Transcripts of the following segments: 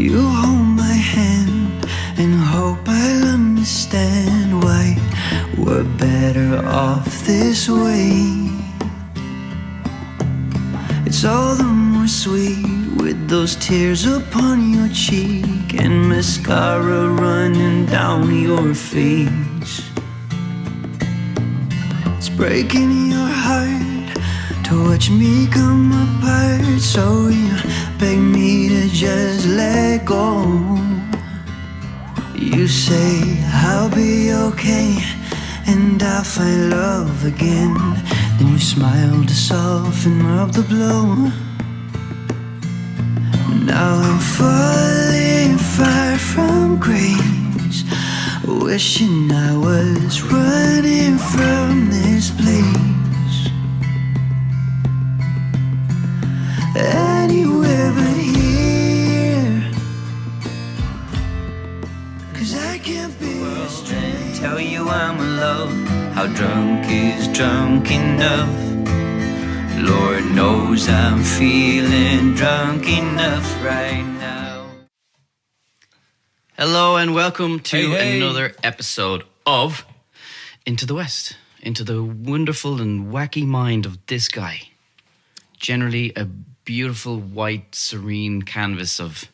You hold my hand and hope I'll understand why we're better off this way. It's all the more sweet with those tears upon your cheek and mascara running down your face. It's breaking your heart to watch me come apart, so you beg me to just let go. You say I'll be okay and I'll find love again. Then you smile to soften up the blow. Now I'm falling far from grace, wishing I was running from this place. Anywhere but here, 'cause I can't be a stranger. Tell you I'm in love. How drunk is drunk enough? Lord knows I'm feeling drunk enough right now. Hello and welcome to another episode of Into the West. Into the wonderful and wacky mind of this guy. Generally a beautiful, white, serene canvas of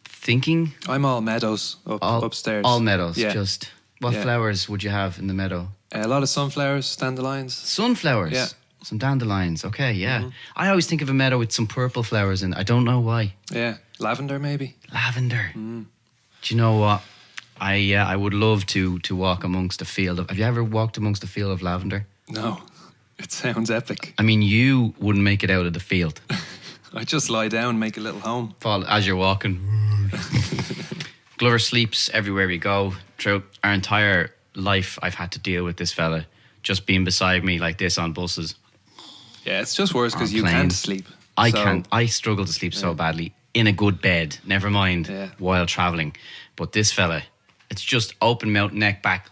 thinking. I'm all meadows upstairs. All meadows, yeah. Just... What flowers would you have in the meadow? A lot of sunflowers, dandelions. Sunflowers? Yeah. Some dandelions, okay, yeah. I always think of a meadow with some purple flowers in it. I don't know why. Yeah, lavender maybe. Lavender. Do you know what? I would love to walk amongst a field of... Have you ever walked amongst a field of lavender? No, it sounds epic. I mean, you wouldn't make it out of the field. I just lie down, make a little home. Fall as you're walking. Glover sleeps everywhere we go. Throughout our entire life, I've had to deal with this fella just being beside me like this on buses. Yeah, it's just worse because you can't sleep. I can't. I struggle to sleep so badly in a good bed. Never mind while traveling. But this fella, it's just open mouth, neck back.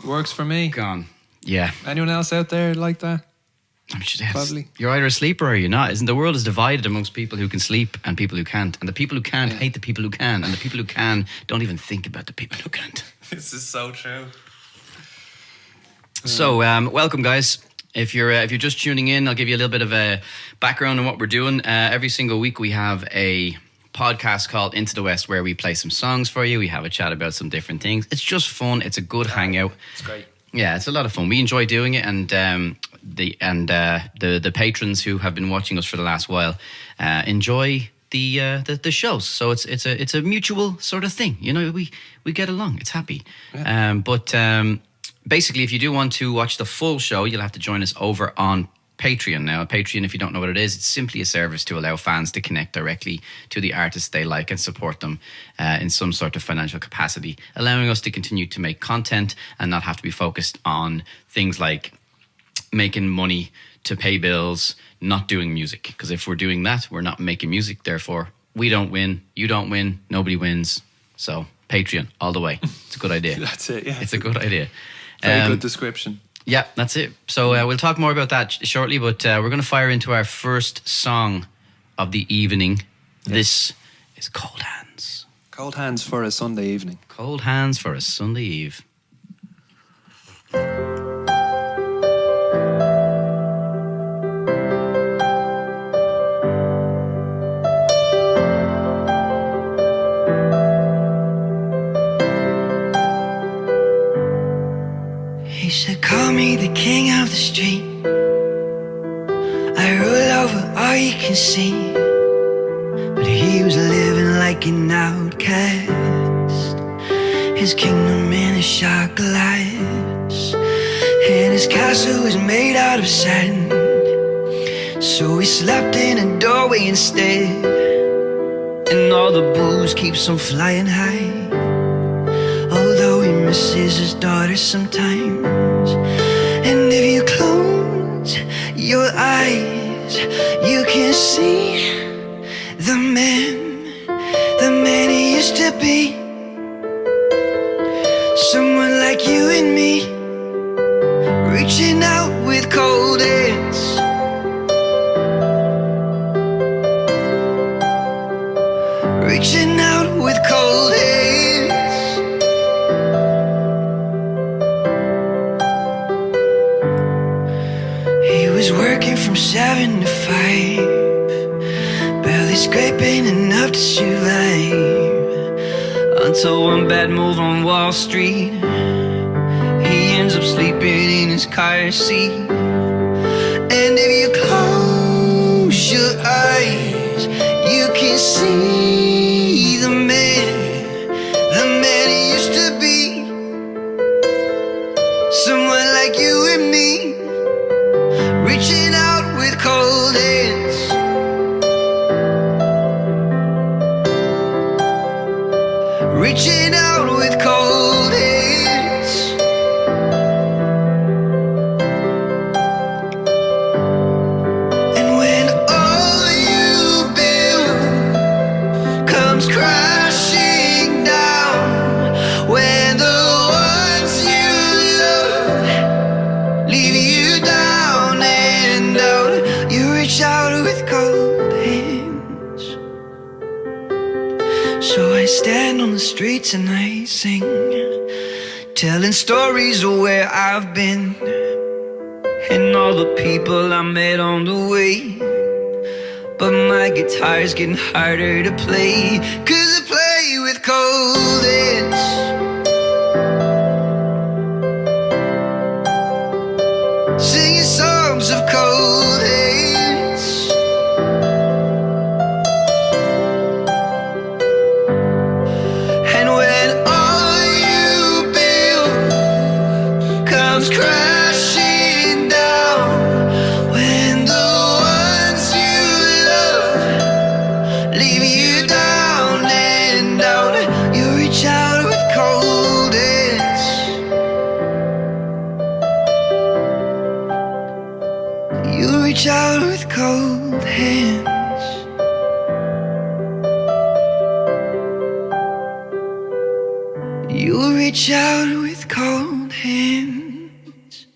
Works for me. Gone. Yeah. Anyone else out there like that? Probably. You're either a sleeper or you're not. Isn't the world is divided amongst people who can sleep and people who can't, and the people who can't hate the people who can, and the people who can don't even think about the people who can't. This is so true. So, welcome, guys. If you're just tuning in, I'll give you a little bit of a background on what we're doing. Every single week we have a podcast called Into the West where we play some songs for you. We have a chat about some different things. It's just fun. It's a good hangout. It's great. Yeah, it's a lot of fun. We enjoy doing it, and the patrons who have been watching us for the last while enjoy the shows. So it's a mutual sort of thing. You know, we get along. It's happy. Yeah. Basically, if you do want to watch the full show, you'll have to join us over on Patreon. Now, Patreon, if you don't know what it is, it's simply a service to allow fans to connect directly to the artists they like and support them in some sort of financial capacity, allowing us to continue to make content and not have to be focused on things like making money to pay bills, not doing music. Because if we're doing that, we're not making music. Therefore, we don't win, you don't win, nobody wins. So, Patreon, all the way. It's a good idea. That's it, yeah. It's a good idea. Very good description. Yeah, that's it. So we'll talk more about that shortly, but we're going to fire into our first song of the evening. Yes. This is Cold Hands. Cold Hands for a Sunday evening. Cold Hands for a Sunday Eve. He said, call me the king of the street. I rule over all you can see. But he was living like an outcast, his kingdom in a shot glass, and his castle was made out of sand. So he slept in a doorway instead, and all the booze keeps him flying high. Although he misses his daughter sometimes. And if you close your eyes, you can see the man he used to be. Someone like you and me, reaching out with cold hands. reaching out with cold hands. He was working from 7 to 5, barely scraping enough to survive, until one bad move on Wall Street, he ends up sleeping in his car seat. And if you close your eyes, you can see the man he used to be. Someone like you and me, reaching out with cold hands. Reaching out with cold hands. And when all you build comes crashing down, when the ones you love leave you down and out, you reach out with cold hands. So I stand on the streets and I sing, telling stories of where I've been and all the people I met on the way. But my guitar's getting harder to play, 'cause I play with cold hands. Singing songs of cold hands. And when all you build comes crashing down, when the ones you love leave you down and out, you reach out with cold hands. You reach out with cold hands. You reach out with cold hands.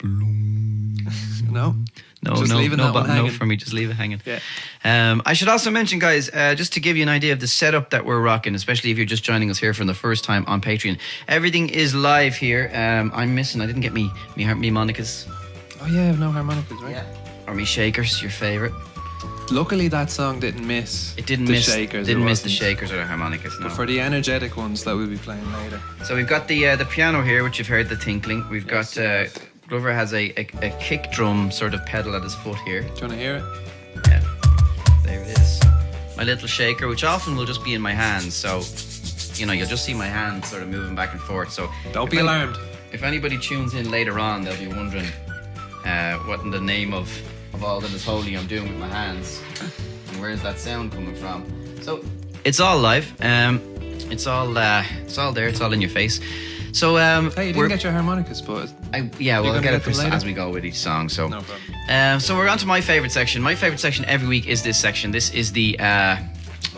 No? No, Just no, leaving no, that one no hanging. for me. Just leave it hanging. Yeah. I should also mention, guys, just to give you an idea of the setup that we're rocking, especially if you're just joining us here for the first time on Patreon. Everything is live here. I'm missing. I didn't get me monicas. Oh yeah, no harmonicas, right? Or me shakers. Your favorite. Luckily that song didn't miss It didn't the miss. shakers. Didn't it miss the wasn't. shakers or the harmonicas. No. But for the energetic ones that we'll be playing later. So we've got the piano here, which you've heard the tinkling. We've Yes, got yes. Glover has a kick drum sort of pedal at his foot here. Do you want to hear it? Yeah, there it is. My little shaker, which often will just be in my hands, so you know you'll just see my hands sort of moving back and forth. So Don't if be alarmed. If anybody tunes in later on, they'll be wondering what in the name of all that is holy I'm doing with my hands, and where's that sound coming from? So it's all live. It's all there. It's all in your face. So Hey, you didn't get your harmonicas, but I'll gonna get it get them later? as we go with each song. So, no problem. so we're on to my favorite section. My favorite section every week is this section. This is the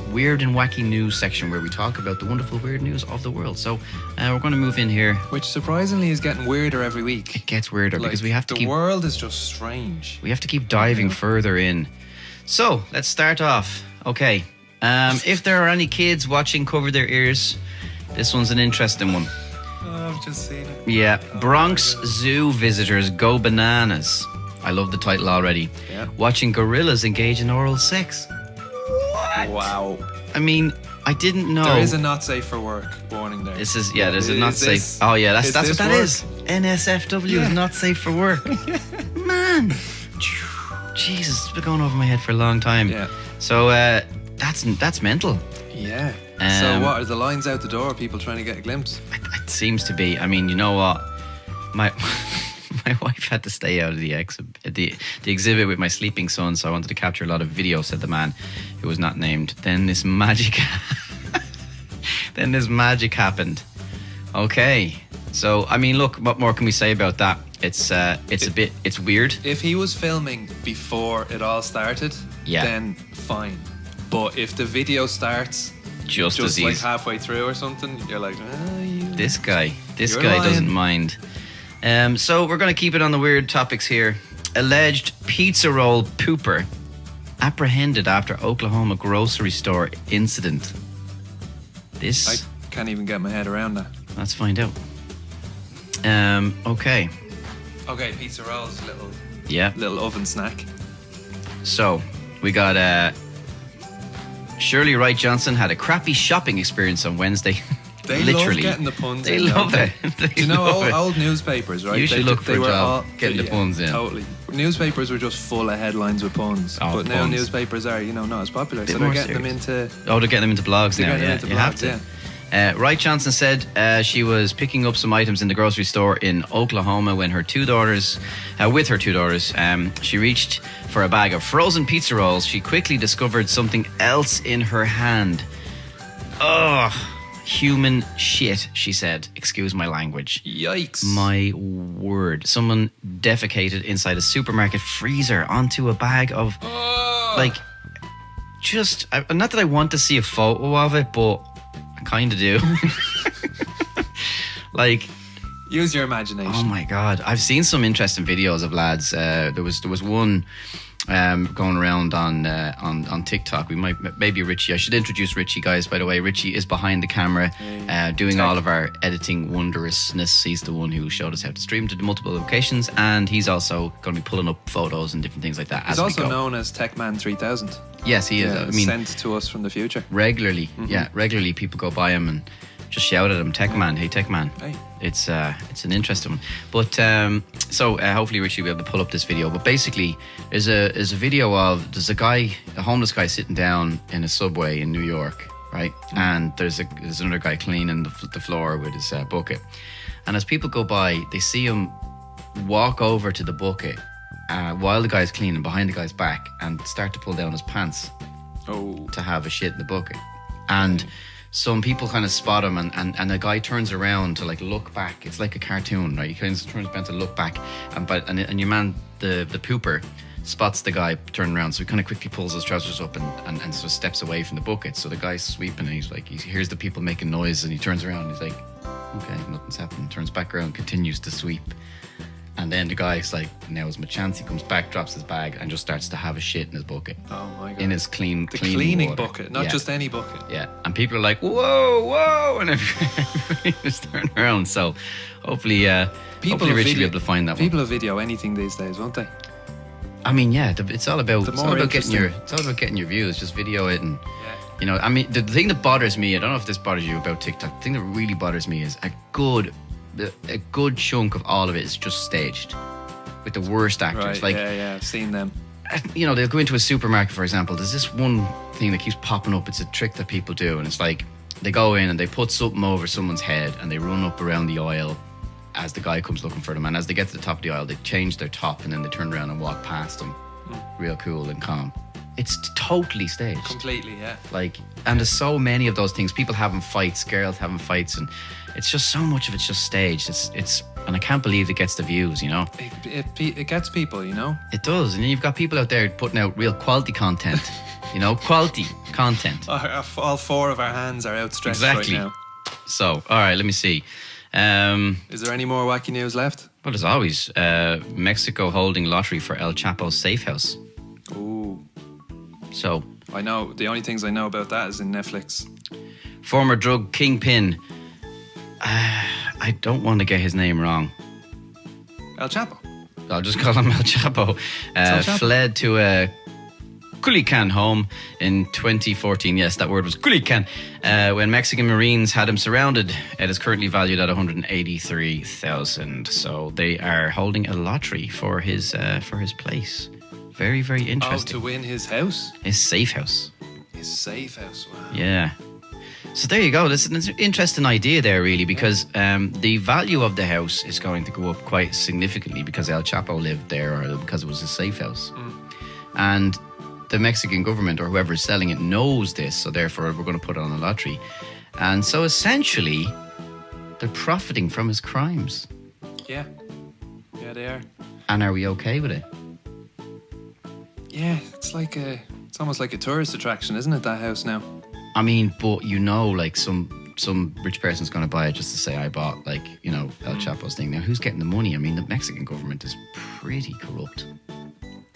weird and wacky news section where we talk about the wonderful weird news of the world. So we're going to move in here. Which surprisingly is getting weirder every week. It gets weirder Like, because we have to the keep world is just strange. we have to keep diving further in. So let's start off. Okay, if there are any kids watching, cover their ears. This one's an interesting one. Oh, I've just seen it. Yeah, Bronx Zoo visitors go bananas. I love the title already. Yeah. Watching gorillas engage in oral sex. Wow. I mean, I didn't know. There is a not safe for work warning there. This is there's a not Is safe. this- Oh yeah, that's is what this that work? is. NSFW Yeah. is not safe for work. Man, Jesus, it's been going over my head for a long time. Yeah. So that's mental. Yeah. So Um, what are the lines out the door? People trying to get a glimpse? It seems to be. I mean, you know what? My my wife had to stay out of the exhibit with my sleeping son, so I wanted to capture a lot of video, said the man who was not named. Then this magic happened. Okay. So, I mean, look, what more can we say about that? It's weird. If he was filming before it all started, Yeah. then fine. But if the video starts Just as like easy. halfway through or something, you're like, This guy You're doesn't lying. mind. So we're going to keep it on the weird topics here. Alleged pizza roll pooper apprehended after Oklahoma grocery store incident. I can't even get my head around that. Let's find out. Okay. Okay, pizza rolls, Yeah. little oven snack. So, we got Shirley Wright Johnson had a crappy shopping experience on Wednesday. They Literally. love getting the puns They in. love don't it. Do you know old newspapers, right? You should look for a job getting the puns in. Totally. Newspapers were just full of headlines with puns. Oh, but now puns. newspapers are, not as popular. So more they're getting them serious. into... Oh, they're getting them into blogs now. getting Yeah, into you have blogs, to. Wright Johnson said she was picking up some items in the grocery store in Oklahoma when with her two daughters, she reached for a bag of frozen pizza rolls. She quickly discovered something else in her hand. Oh, human shit, she said. Excuse my language. Yikes. My word. Someone defecated inside a supermarket freezer onto a bag of, not that I want to see a photo of it, but I kind of do. Use your imagination. Oh my God. I've seen some interesting videos of lads. There was one going around on TikTok. Maybe Richie. I should introduce Richie, guys. By the way, Richie is behind the camera, doing all of our editing wondrousness. He's the one who showed us how to stream to multiple locations, and he's also going to be pulling up photos and different things like that. He's also known as Techman 3000. Yes, he is. Yeah, sent to us from the future regularly. Yeah, regularly people go by him and just shout at him, Tech Man, hey Tech Man. Hey. It's an interesting one. But hopefully Richie will be able to pull up this video. But basically, there's a video of a homeless guy sitting down in a subway in New York, right? And there's another guy cleaning the floor with his bucket. And as people go by, they see him walk over to the bucket while the guy's cleaning behind the guy's back and start to pull down his pants to have a shit in the bucket. And some people kind of spot him, and the guy turns around to look back. It's like a cartoon, right? He kind of turns around to look back, and your man, the pooper, spots the guy turning around, so he kind of quickly pulls his trousers up and sort of steps away from the bucket. So the guy's sweeping, and he hears the people making noise, and he turns around, and he's like, okay, nothing's happening. Turns back around, continues to sweep. And then the guy's like, now's my chance. He comes back, drops his bag, and just starts to have a shit in his bucket. Oh my God. In his cleaning cleaning water. bucket, not just any bucket. Yeah. And people are like, whoa, and everybody just turn around. So hopefully Richie will be able to find that People one. will video anything these days, won't they? I mean, yeah, it's all about getting interesting. getting your views. Just video it, and I mean, the thing that bothers me, I don't know if this bothers you about TikTok. The thing that really bothers me is a good chunk of all of it is just staged with the worst actors. Right, I've seen them. They'll go into a supermarket, for example. There's this one thing that keeps popping up. It's a trick that people do, and it's like they go in and they put something over someone's head and they run up around the aisle as the guy comes looking for them, and as they get to the top of the aisle, they change their top and then they turn around and walk past them real cool and calm. It's totally staged. Completely, yeah. And there's so many of those things. People having fights, girls having fights, and it's just so much of it's just staged. And I can't believe it gets the views, It gets people, It does. And then you've got people out there putting out real quality content, quality content. All four of our hands are outstretched Exactly. right now. So, all right, let me see. Is there any more wacky news left? Well, as always, Mexico holding lottery for El Chapo's safe house. Ooh. So, I know, the only things I know about that is in Netflix. Former drug kingpin, I don't want to get his name wrong. El Chapo. I'll just call him El Chapo. El Chapo. Fled to a Culiacan home in 2014. Yes, that word was Culiacan. When Mexican Marines had him surrounded. It is currently valued at $183,000. So they are holding a lottery for his place. Very, very interesting. Oh, to win his house? His safe house. His safe house, wow. Yeah. So there you go. This is an interesting idea there, really, because the value of the house is going to go up quite significantly because El Chapo lived there, or because it was a safe house. And the Mexican government, or whoever is selling it, knows this, so therefore we're going to put it on a lottery. And so essentially, they're profiting from his crimes. Yeah. Yeah, they are. And are we okay with it? Yeah, it's almost like a tourist attraction, isn't it, that house now? I mean, but some rich person's going to buy it just to say I bought El Chapo's thing. Now, who's getting the money? I mean, the Mexican government is pretty corrupt.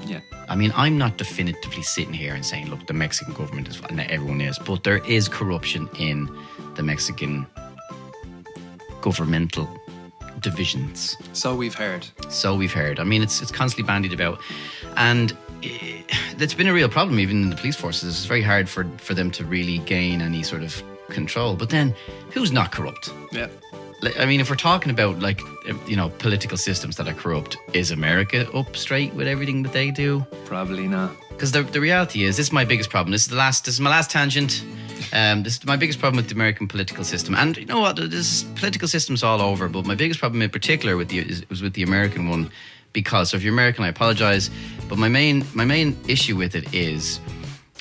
Yeah. I mean, I'm not definitively sitting here and saying, look, the Mexican government is, and everyone is, but there is corruption in the Mexican governmental divisions. So we've heard. I mean, it's constantly bandied about. And it's been a real problem, even in the police forces. It's very hard for them to really gain any sort of control. But then, who's not corrupt? Yeah. I mean, if we're talking about, like, you know, political systems that are corrupt, is America up straight with everything that they do? Probably not. Because the reality is, this is my biggest problem. This is my last tangent. This is my biggest problem with the American political system. And you know what? There's political systems all over, but my biggest problem in particular was with the American one. Because, so if you're American, I apologize, but my main issue with it is,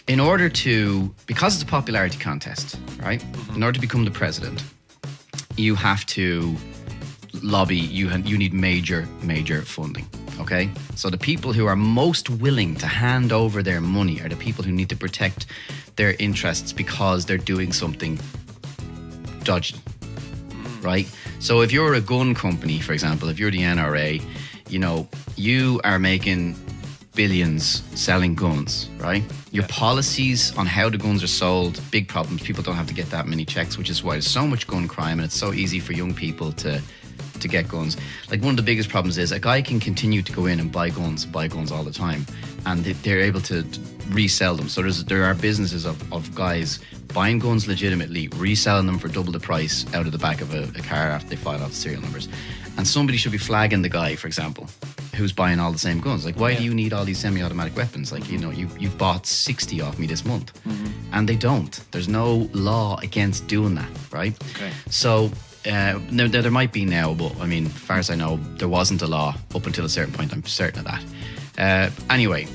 in order to, because it's a popularity contest, right? In order to become the president, you have to lobby, you need major funding, okay? So the people who are most willing to hand over their money are the people who need to protect their interests because they're doing something dodgy, right? So if you're a gun company, for example, if you're the NRA, you know, you are making billions selling guns, right? Your policies on how the guns are sold, big problems. People don't have to get that many checks, which is why there's so much gun crime, and it's so easy for young people to get guns. Like, one of the biggest problems is a guy can continue to go in and buy guns all the time, and they're able to resell them. So there are businesses of guys buying guns legitimately, reselling them for double the price out of the back of a car after they file off the serial numbers. And somebody should be flagging the guy, for example, who's buying all the same guns. Like, why do you need all these semi-automatic weapons? Like, you know, you've bought 60 off me this month. And they don't. There's no law against doing that, right? Okay. So there might be now, but I mean, as far as I know, there wasn't a law up until a certain point. I'm certain of that. Anyway,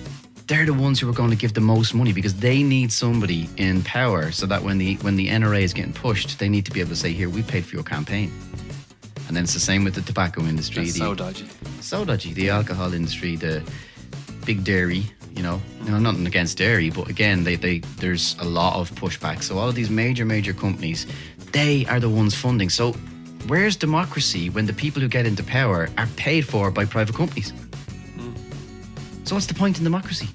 they're the ones who are going to give the most money because they need somebody in power so that when the NRA is getting pushed, they need to be able to say, here, we paid for your campaign. And then it's the same with the tobacco industry. That's so dodgy. So dodgy. The alcohol industry, the big dairy, you know, nothing against dairy, but again, there's a lot of pushback. So all of these major companies, they are the ones funding. So where's democracy when the people who get into power are paid for by private companies? So what's the point in democracy?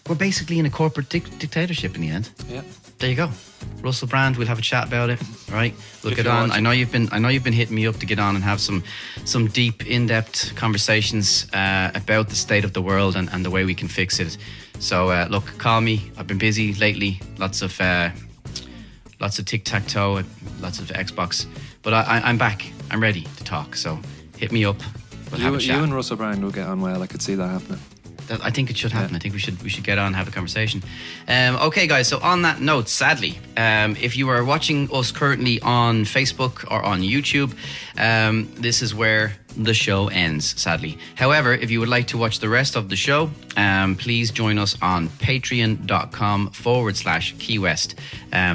We're basically in a corporate dictatorship in the end. Yeah. There you go. Russell Brand, we'll have a chat about it, right? We'll get on. Watching. I know you've been hitting me up to get on and have some deep, in-depth conversations about the state of the world and the way we can fix it. So look, call me. I've been busy lately. Lots of tic-tac-toe, lots of Xbox. But I'm back. I'm ready to talk. So hit me up. We'll have a chat. You and Russell Brand will get on well. I could see that happening. I think it should happen. I think we should get on and have a conversation. Okay, guys. So on that note, sadly, if you are watching us currently on Facebook or on YouTube, this is where the show ends, sadly. However, if you would like to watch the rest of the show, please join us on patreon.com/Keywest.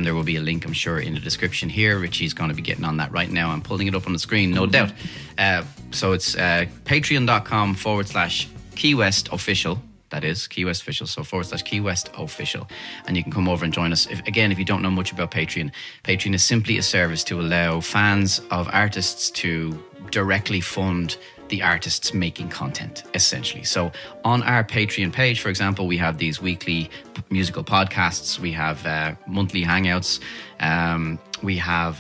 There will be a link, I'm sure, in the description here. Richie's going to be getting on that right now. I'm pulling it up on the screen, no doubt. So it's patreon.com/Keywest Official. That is Keywest Official. So /Keywest Official. And you can come over and join us. If you don't know much about Patreon, Patreon is simply a service to allow fans of artists to directly fund the artists making content, essentially. So on our Patreon page, for example, we have these weekly musical podcasts. We have monthly hangouts. We have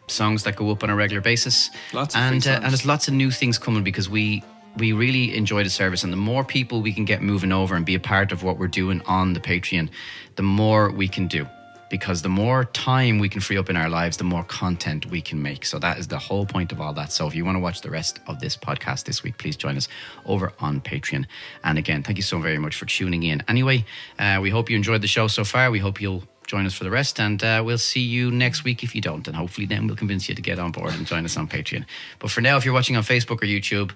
songs that go up on a regular basis. Lots of free songs. And there's lots of new things coming because we really enjoy the service, and the more people we can get moving over and be a part of what we're doing on the Patreon, the more we can do, because the more time we can free up in our lives, the more content we can make. So that is the whole point of all that. So if you want to watch the rest of this podcast this week, please join us over on Patreon. And again, thank you so very much for tuning in. Anyway, we hope you enjoyed the show so far. We hope you'll join us for the rest, and we'll see you next week if you don't, and hopefully then we'll convince you to get on board and join us on Patreon. But for now, if you're watching on Facebook or YouTube,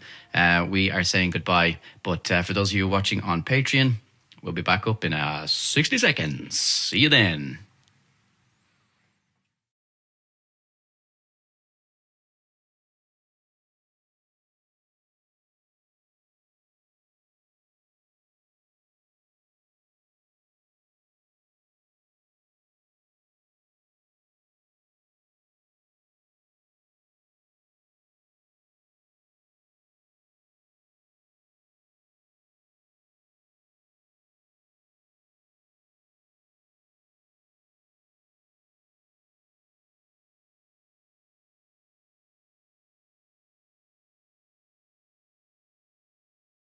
we are saying goodbye. But for those of you watching on Patreon, we'll be back up in 60 seconds. See you then.